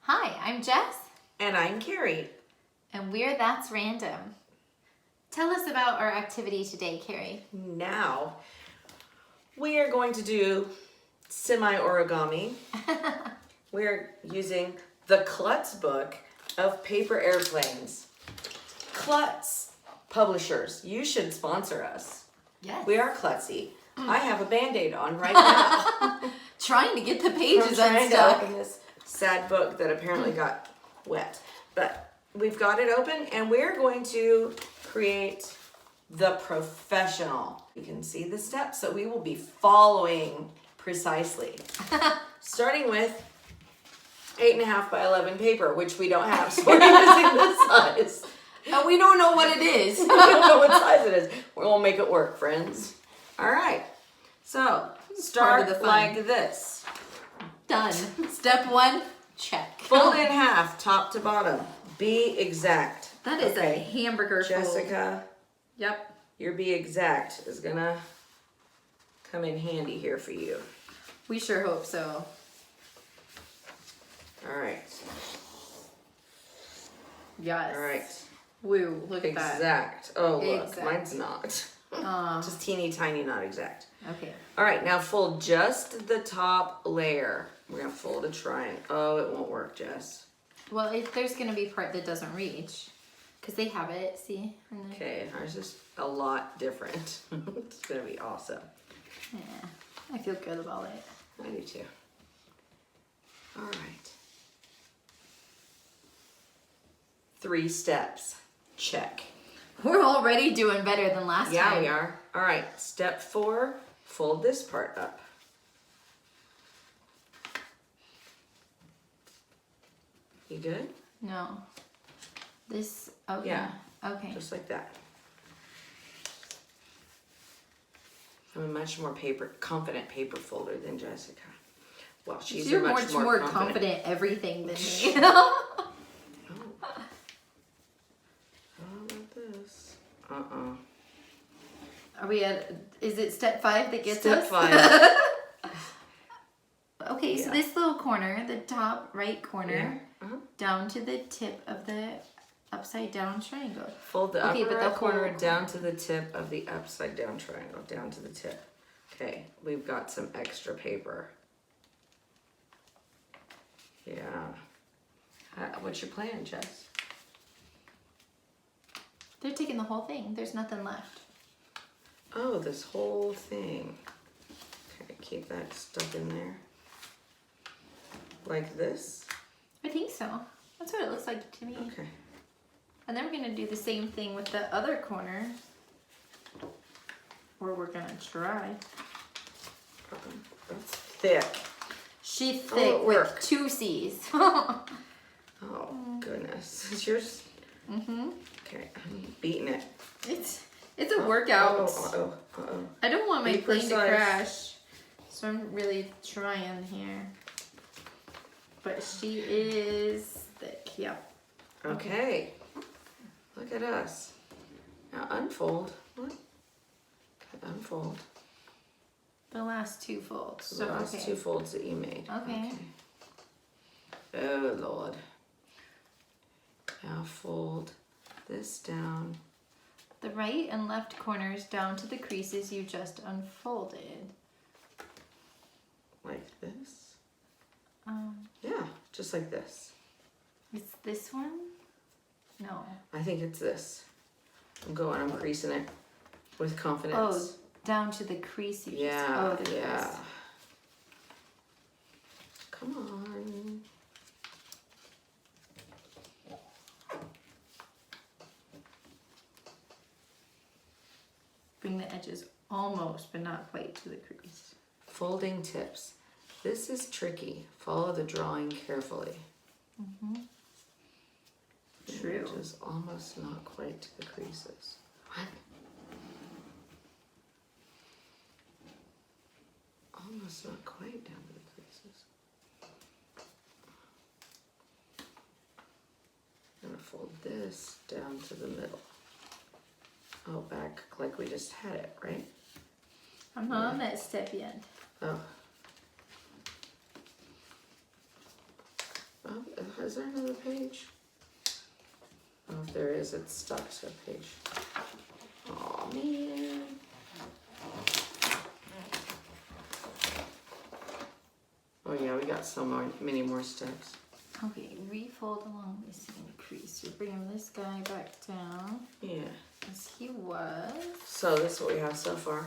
Hi, I'm Jess, And I'm Carrie. and we're That's Random. Tell us about our activity today, Carrie. Now, we are going to do semi-origami. We're using the Klutz book of paper airplanes. Klutz publishers, you should sponsor us. Yes. We are klutzy. I have a Band-Aid on right now. Trying to get the I'm pages trying to unstuck. open this sad book that apparently got wet. But we've got it open and we're going to create the professional. You can see the steps that we will be following precisely. Starting with 8.5 by 11 paper, which we don't have, so we're using this size. And we don't know what it is. We don't know what size it is. We'll make it work, friends. All right. So part start of the fun. like this. Done. Step one, check. Fold in half, top to bottom. Be exact. That is a Okay. hamburger fold. Jessica, Yep. your be exact is gonna come in handy here for you. We sure hope so. All right. Yes. All right. Woo, look at that. Exact. Oh, look, Exact. mine's not. Uh, Just teeny tiny, not exact. okay. All right, now fold just the top layer. We're gonna fold a triangle. Oh, it won't work, Jess. Well, if there's going to be part that doesn't reach, because they have it, see? in there. Okay, ours is a lot different. It's gonna be awesome. Yeah, I feel good about it. I do too. All right. 3 steps. Check. We're already doing better than last Yeah, time. we are. All right, step 4, fold this part up. You good? No. This, okay. Yeah. Okay. Just like that. I'm a much more confident paper folder than Jessica. Well, she's You're a much more confident. confident everything than me. Oh. How about this? Are we at, is it step 5 that gets Step us? 5. Okay, so Yeah. this little corner, the top right corner, Yeah. down to the tip of the upside down triangle. Fold the Okay, upper but the right corner whole down to the tip of the upside down triangle, down to the tip. Okay, we've got some extra paper. Yeah. What's your plan, Jess? They're taking the whole thing. There's nothing left. Oh, this whole thing. Okay, keep that stuck in there. Like this? I think so. That's what it looks like to me. Okay. And then we're going to do the same thing with the other corner. Or we're going to try. That's thick. She's Oh, thick it with worked. 2 C's. Oh, goodness. Is yours? Mm-hmm. Okay, I'm beating it. It's a workout. Uh-oh. I don't want my Be plane to precise. crash. So I'm really trying here. But she is thick. Yep. Okay. Look at us. Now unfold. What? Okay, unfold. The last 2 folds. The So last okay. 2 folds that you made. Okay. Oh, Lord. Now fold this down. The right and left corners down to the creases you just unfolded. Like this. Um, Yeah, just like this. it's this one? No. I think it's this. I'm creasing it with confidence. Oh, down to the crease you yeah, just. Oh, the yeah. crease. Come on. Bring the edges almost, but not quite to the crease. Folding tips. This is tricky. Follow the drawing carefully. True. Which is almost not quite to the creases. What? Almost not quite down to the creases. I'm gonna fold this down to the middle. Oh, back like we just had it, right? I'm not on that step yet. Oh. Is there another page? Oh, if there is, it's stuck to a page. Oh man. Oh yeah, we got many more steps. Okay, refold along the same crease. You're bringing this guy back down Yeah. as he was. So this is what we have so far.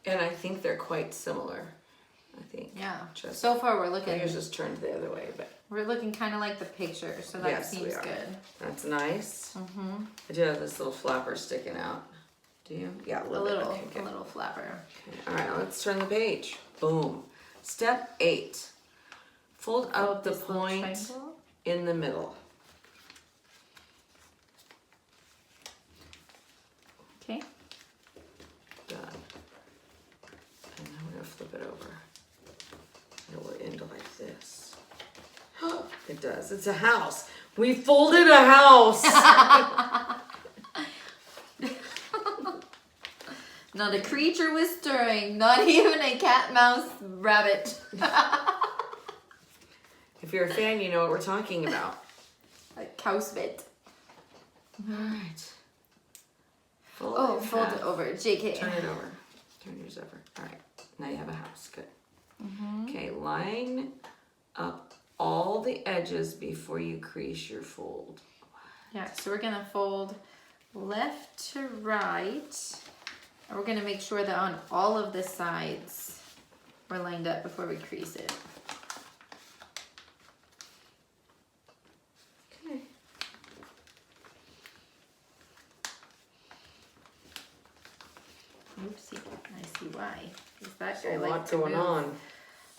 And I think they're quite similar. I think. Yeah. Just, So far we're I looking. think it's just turned the other way, but We're looking kind of like the picture, so that Yes, we seems are. good. that's nice. Mm-hmm. I do have this little flapper sticking out. Do you? Yeah, a A little bit. little, Okay, good. a little flapper. Okay, all right, let's turn the page. Boom. Step 8. Fold up the This little point triangle. in the middle. Okay. Done. And then we're gonna flip it over. It will end like this. It does. It's a house. We folded a house. Not a creature was stirring, not even a cat, mouse, rabbit. If you're a fan, you know what we're talking about. A cowspit. All right. Fold Oh, in fold half. it over. JK. Turn it over. Turn yours over. All right. Now you have a house. Good. Okay, line up all the edges before you crease your fold. Yeah, so we're gonna fold left to right. And we're gonna make sure that on all of the sides we're lined up before we crease it. Okay. Oopsie, I see why. Is that There's guy a lot likes to going move. on.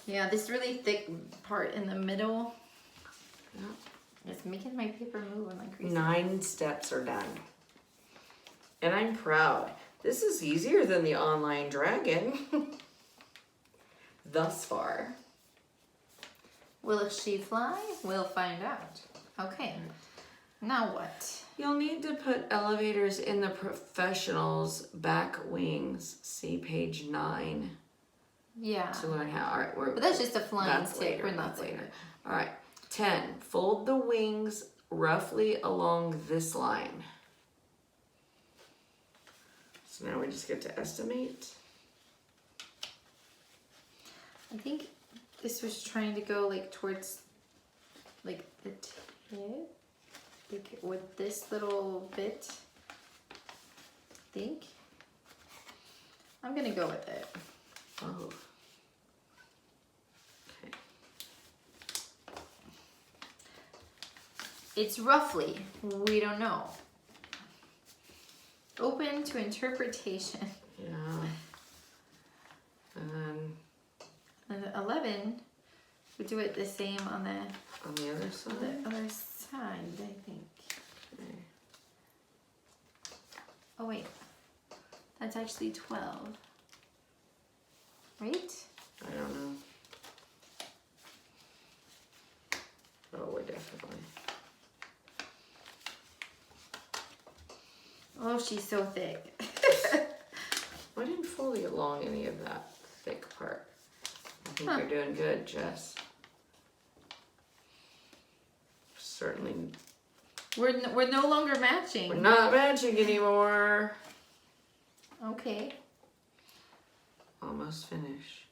Yeah, this really thick part in the middle Yeah. is making my paper move when I crease it. 9 steps are done. And I'm proud. This is easier than the online dragon. Thus far. Will she fly? We'll find out. Okay, now what? You'll need to put elevators in the professionals' back wings. See page 9 Yeah, to learn how. All right, but that's just a flying that's tip. later, We're not that's saying later. All right, 10. Fold the wings roughly along this line. So now we just get to estimate. I think this was trying to go like towards like the tip, like with this little bit. I think. I'm gonna go with it. Oh. Okay. It's roughly, we don't know. Open to interpretation. Yeah. And And 11, we do it the same on on the other side. the other side, I think. Okay. Oh wait, that's actually 12. Right? I don't know. Oh, we're definitely. Oh, she's so thick. I didn't fully along any of that thick part. I think Huh. you're doing good, Jess. Certainly, We're no longer matching. we're not matching anymore. Okay. Almost finished.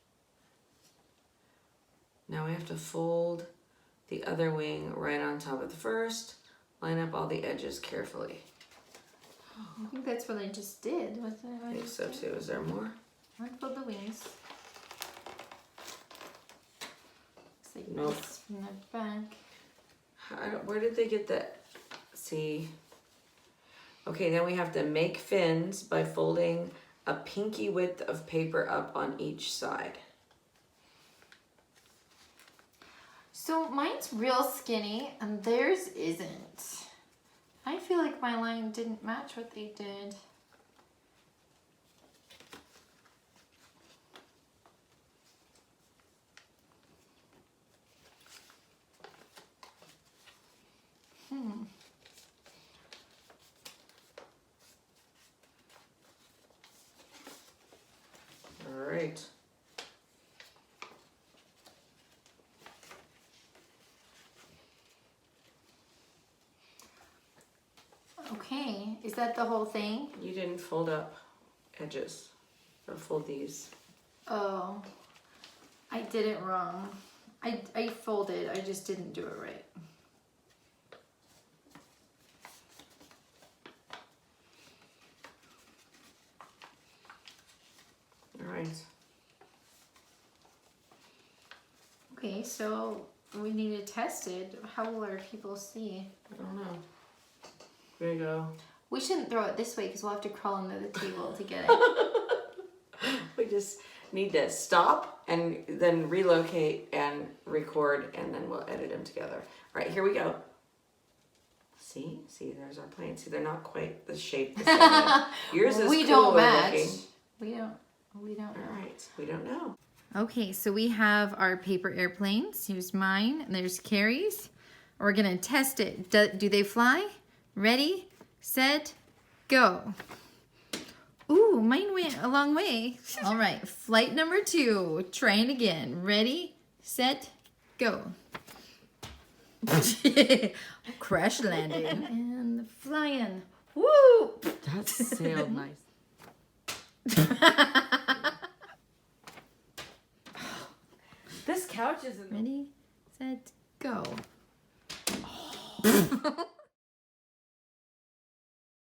Now we have to fold the other wing right on top of the first. Line up all the edges carefully. I think that's what I just did. Wasn't it? I think so too. Is there more? Unfold the wings. Looks like Nope. this from the back. Where did they get that? See. Okay, then we have to make fins by folding a pinky width of paper up on each side. So mine's real skinny and theirs isn't. I feel like my line didn't match what they did. All right. Okay, is that the whole thing? You didn't fold up edges or fold these. Oh, I did it wrong. I folded, I just didn't do it right. All right. Okay, so we need to test it. How will our people see? I don't know. There you go. We shouldn't throw it this way because we'll have to crawl under the table to get it. We just need to stop and then relocate and record, and then we'll edit them together. All right, here we go. See, there's our plane. See, they're not quite the shape the same way. Yours is We don't cooler match. looking. We don't know. All right, we don't know. Okay, so we have our paper airplanes. Here's mine, and there's Carrie's. We're gonna test it. Do they fly? Ready, set, go. Ooh, mine went a long way. All right, flight number 2. Trying again. Ready, set, go. Crash landing and flying. Woo! That sailed nice. This couch isn't. Ready, set, go.